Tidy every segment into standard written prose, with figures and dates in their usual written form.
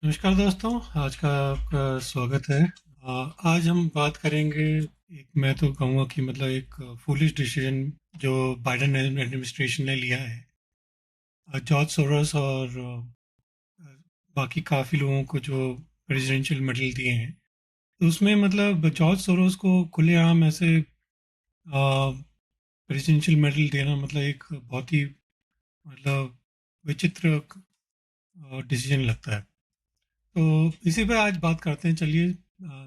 नमस्कार दोस्तों। आज का आपका स्वागत है। आज हम बात करेंगे। एक मैं तो कहूँगा कि मतलब एक foolish decision Joe Biden administration ने लिया है। जॉर्ज सोरोस और बाकी काफ़ी लोगों को जो प्रेसिडेंशियल मेडल दिए हैं, तो उसमें मतलब जॉर्ज सोरोस को खुलेआम ऐसे प्रेसिडेंशियल मेडल देना मतलब एक बहुत ही मतलब विचित्र डिसीजन लगता है। तो इसी पे आज बात करते हैं। चलिए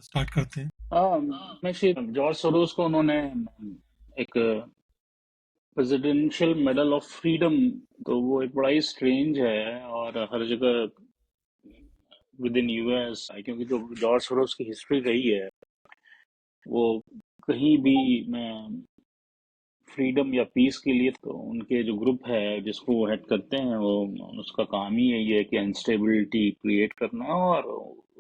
स्टार्ट करते हैं। हाँ, मैं श्री जॉर्ज सोरोस को उन्होंने एक प्रेसिडेंशियल मेडल ऑफ फ्रीडम, तो वो एक बड़ा ही स्ट्रेंज है और हर जगह विद इन यूएस, क्योंकि जो जॉर्ज सोरोस की हिस्ट्री रही है वो कहीं भी फ्रीडम या पीस के लिए, तो उनके जो ग्रुप है जिसको वो हेड करते हैं, वो उसका काम ही यही है कि अनस्टेबिलिटी क्रिएट करना और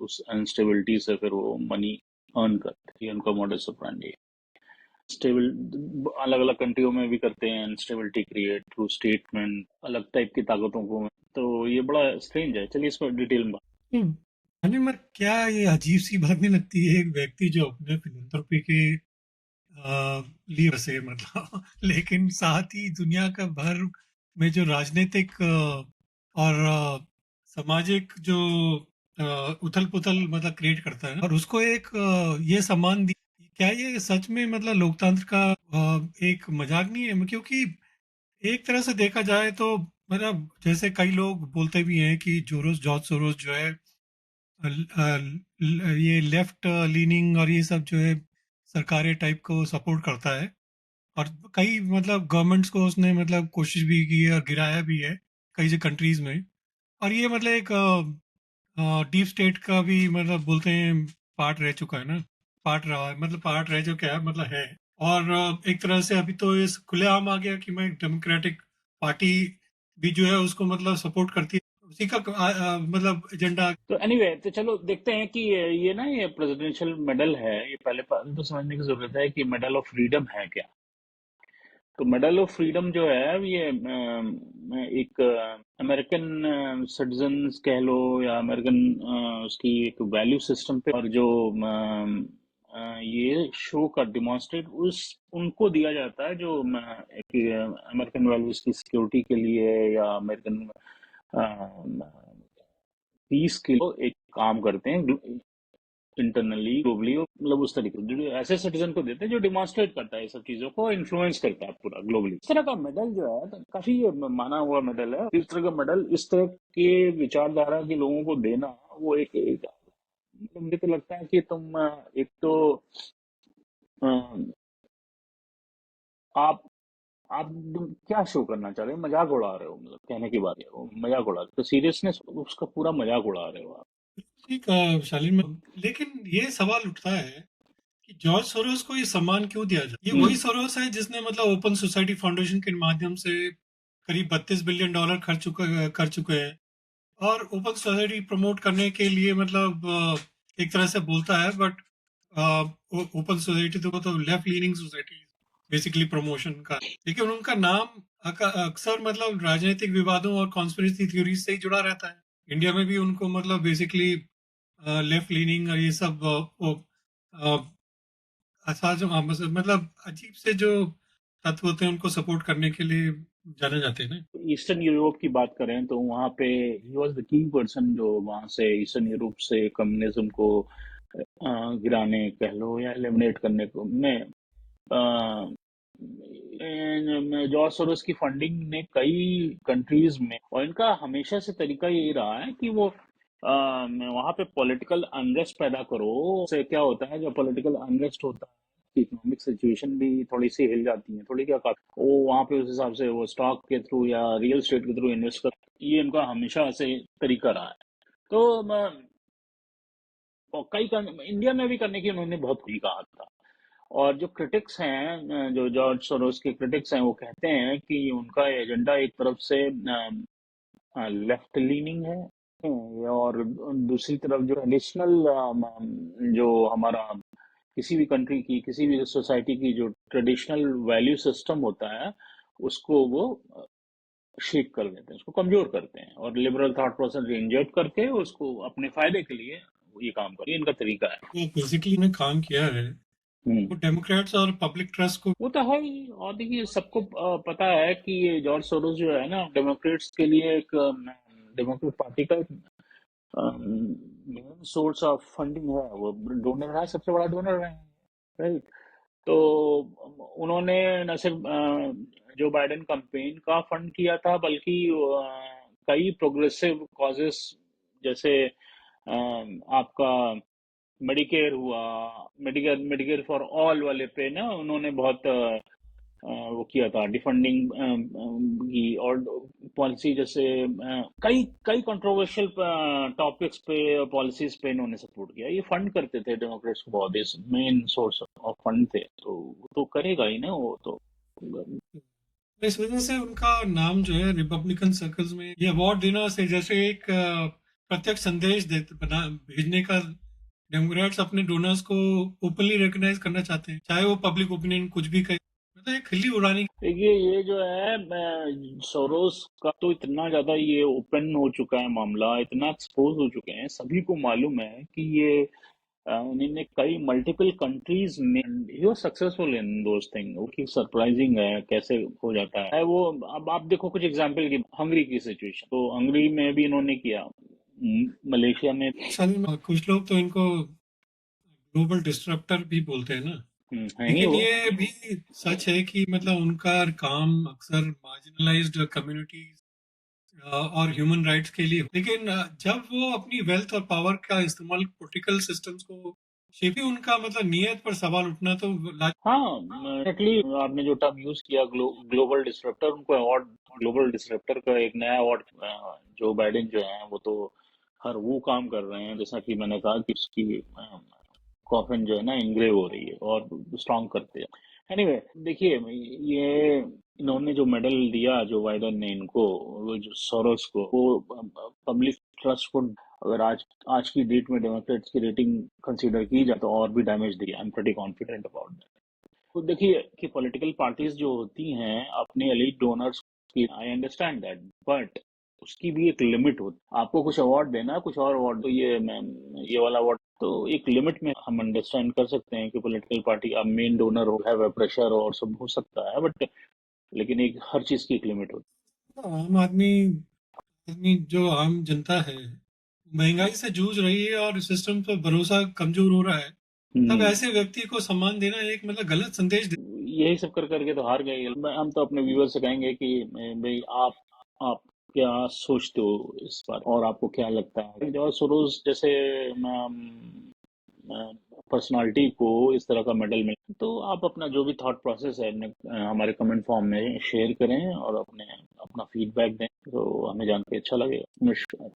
उस अनस्टेबिलिटी से फिर वो मनी अर्न करते हैं। ये उनका मॉडस ऑपरेंडी है। स्टेबल अलग अलग कंट्रियों में भी करते हैं अनस्टेबिलिटी क्रिएट थ्रू स्टेटमेंट, अलग टाइप की ताकतों को। तो ये बड़ा स्ट्रेंज है। चलिए इस पर डिटेल में अरे मर क्या ये अजीब सी बात नहीं लगती है? एक व्यक्ति जो अपने फिलंथ्रोपी के लिए बसे मतलब लेकिन साथ ही दुनिया का भर में जो राजनीतिक और सामाजिक जो उथल पुथल मतलब क्रिएट करता है ना, और उसको एक ये सम्मान दी। क्या ये सच में मतलब लोकतंत्र का एक मजाक नहीं है? क्योंकि एक तरह से देखा जाए तो मतलब जैसे कई लोग बोलते भी हैं कि जॉर्ज सोरोस जो है ये लेफ्ट लीनिंग और ये सब जो है सरकारी टाइप को सपोर्ट करता है। और कई मतलब गवर्नमेंट्स को उसने मतलब कोशिश भी की है और गिराया भी है कई से कंट्रीज में। और ये मतलब एक डीप स्टेट का भी मतलब बोलते हैं पार्ट रह चुका है ना। पार्ट रहा है मतलब पार्ट रह जो क्या है मतलब है। और एक तरह से अभी तो ये खुलेआम आ गया कि मैं डेमोक्रेटिक पार्टी भी जो है उसको मतलब सपोर्ट करती है। उसी का मतलब एजेंडा। तो एनीवे, तो चलो देखते हैं कि ये ना, ये प्रेसिडेंशियल मेडल है, ये पहले तो समझने की जरूरत है कि मेडल ऑफ फ्रीडम है क्या। तो मेडल ऑफ फ्रीडम जो है ये एक अमेरिकन सिटीजन्स कह लो या अमेरिकन उसकी एक वैल्यू सिस्टम पे, और जो ये शो का डिमॉन्स्ट्रेट उस उनको दिया जाता है जो एक अमेरिकन वैल्यूज की सिक्योरिटी के लिए या अमेरिकन पीस के लिए एक काम करते हैं इंटरनली ग्लोबली, मतलब उस तरीके से जो ऐसे सिटीजन को देते हैं जो डिमॉन्स्ट्रेट करता है ये सब चीजों को, इन्फ्लुएंस करता है पूरा ग्लोबली। इस तरह का मेडल जो है तो काफी माना हुआ मेडल है। इस तरह का मेडल इस तरह के विचारधारा के लोगों को देना, वो एक मतलब मुझे तो लगता है कि तुम एक तो अ, आप आप क्या शो करना चाह रहे हो, मजाक उड़ा रहे हो, मतलब कहने की बात है वो मजाक उड़ा रहे हो, तो सीरियसनेस उसका पूरा मजाक उड़ा रहे हो आप। ठीक है शालीन में, लेकिन ये सवाल उठता है कि जॉर्ज सोरोस को ये सम्मान क्यों दिया जाए? ये वही हम्म। सोरोस है जिसने मतलब ओपन सोसाइटी फाउंडेशन के माध्यम से करीब $32 बिलियन कर चुके हैं। और ओपन सोसाइटी प्रमोट करने के लिए मतलब एक तरह से बोलता है, बट ओपन सोसाइटी तो left leaning society basically promotion का। लेकिन उनका नाम अक्सर मतलब राजनीतिक विवादों और कॉन्स्पिरेसी थ्योरी से ही जुड़ा रहता है। इंडिया में भी उनको मतलब बेसिकली लेफ्ट लीनिंग और ये सब मतलब अजीब से जो तत्व होते हैं उनको सपोर्ट करने के लिए जाने जाते हैं ना। ईस्टर्न यूरोप की बात करें तो वहाँ पे he was the key person जो वहाँ से ईस्टर्न यूरोप से कम्युनिज्म को गिराने कह लो या एलिमिनेट करने को में जॉर्ज सोरोस की फंडिंग ने कई कंट्रीज में, और इनका हमेशा से तरीका यही रहा है कि वो वहाँ पे पॉलिटिकल अनरेस्ट पैदा करो। उससे क्या होता है, जब पॉलिटिकल अनरेस्ट होता है इकोनॉमिक सिचुएशन भी थोड़ी सी हिल जाती है, थोड़ी क्या काफी, वो वहाँ पे उस हिसाब से वो स्टॉक के थ्रू या रियल एस्टेट के थ्रू इन्वेस्ट कर। ये इनका हमेशा से तरीका रहा है। तो और इंडिया में भी करने की उन्होंने बहुत ही कहा था। और जो क्रिटिक्स हैं, जो जॉर्ज सोरोस के क्रिटिक्स हैं, वो कहते हैं कि उनका एजेंडा एक तरफ से लेफ्ट लीनिंग है, और दूसरी तरफ जो ट्रेडिशनल, जो हमारा किसी भी कंट्री की, किसी भी सोसाइटी की जो ट्रेडिशनल वैल्यू सिस्टम होता है, उसको वो शेक कर देते हैं, उसको कमजोर करते हैं और लिबरल थॉट प्रोसेस इंजेक्ट करके उसको अपने फायदे के लिए ये काम करते हैं। इनका तरीका है। वो बेसिकली ने काम किया है, हम्म। वो डेमोक्रेट्स और पब्लिक ट्रस्ट को। वो तो है ही। और देखिए सबको पता है कि ये जॉर्ज सोरोस जो है ना, डेमोक्रेट्स के लिए एक डेमोक्रेट पार्टी का मेन सोर्स ऑफ फंडिंग है। वो डोनर है, सबसे बड़ा डोनर है, राइट। तो उन्होंने न सिर्फ जो बाइडेन कैंपेन का फंड किया था, बल्कि कई प्रोग्रेसिव कॉजेस, जैसे आपका मेडिकेयर हुआ, मेडिकेयर मेडिकेयर फॉर ऑल वाले पे ना उन्होंने बहुत वो किया था डिफंडिंग की। और पॉलिसी जैसे कई कई कंट्रोवर्शियल टॉपिक्स पे, पॉलिसीज पे इन्होंने सपोर्ट किया। ये फंड करते थे डेमोक्रेट्स को बहुत, इस मेन सोर्स ऑफ फंड थे, तो वो तो करेगा ही ना वो तो। इस वजह से उनका नाम जो है रिपब्लिकन सर्कल्स में ये अवार्ड देना से जैसे एक प्रत्यक्ष संदेश देते बना भेजने का। डेमोक्रेट्स अपने डोनर्स को ओपनली रिकॉग्नाइज करना चाहते हैं, चाहे वो पब्लिक ओपिनियन कुछ भी कहे, मतलब एक खिल्ली उड़ानी। देखिए ये जो है सोरोस का तो इतना ज्यादा ये ओपन हो चुका है मामला, इतना एक्सपोज हो चुके हैं, सभी को मालूम है कि ये उन्होंने कई मल्टीपल कंट्रीज में he was successful in those thing. वो की सरप्राइजिंग है कैसे हो जाता है वो। अब आप देखो कुछ एग्जांपल की, हंगरी की सिचुएशन, तो हंगरी में भी इन्होंने किया। मलेशिया में। कुछ लोग तो इनको ग्लोबल डिस्ट्रप्टर भी बोलते हैं ना। है ही लेकिन वो। ये भी सच है कि मतलब उनका काम अक्सर मार्जिनलाइज्ड कम्युनिटीज और ह्यूमन राइट्स के लिए, लेकिन जब वो अपनी वेल्थ और पावर का इस्तेमाल पॉलिटिकल सिस्टम्स को शेपी, उनका मतलब नीयत पर सवाल उठना तो हाँ, डेफिनेटली आपने जो टर्म यूज किया ग्लोबल डिसरप्टर, उनको अवार्ड, ग्लोबल डिसरप्टर का एक नया अवार्ड जो बाइडेन जो है वो तो हर वो काम कर रहे हैं, जैसा कि मैंने कहा कि उसकी कॉफिन जो है ना इंग्रेव हो रही है और स्ट्रॉन्ग करते हैं। एनीवे देखिए, ये इन्होंने जो मेडल दिया जो बाइडेन ने इनको, वो जो सोरोस को, वो पब्लिक ट्रस्ट को अगर आज आज की डेट में डेमोक्रेट्स की रेटिंग कंसीडर की जाए तो और भी damage the. I am pretty confident about that. तो देखिए कि पॉलिटिकल पार्टीज जो होती हैं अपने एलीट डोनर्स की, आई अंडरस्टैंड दैट, बट उसकी भी एक लिमिट होती है। आपको कुछ अवार्ड देना है, कुछ और अवार्ड, तो ये वाला अवार्ड तो एक लिमिट में हम अंडरस्टैंड कर सकते हैं कि पॉलिटिकल पार्टी अब मेन डोनर हो, हैव प्रेशर और सब हो सकता है, बट लेकिन एक हर चीज की एक लिमिट होती आम आदमी आदमी जो आम जनता है महंगाई से जूझ रही है और सिस्टम पर भरोसा कमजोर हो रहा है, है। तब ऐसे व्यक्ति को सम्मान देना एक मतलब गलत संदेश यही सब कर करके तो हार गए। हम तो अपने व्यूअर से कहेंगे कि भाई आप क्या सोचते हो इस बार, और आपको क्या लगता है जॉर्ज सोरोस जैसे पर्सनालिटी को इस तरह का मेडल मिले, तो आप अपना जो भी थॉट प्रोसेस है हमारे कमेंट फॉर्म में शेयर करें और अपने अपना फीडबैक दें, तो हमें जान के अच्छा लगेगा। नमस्कार।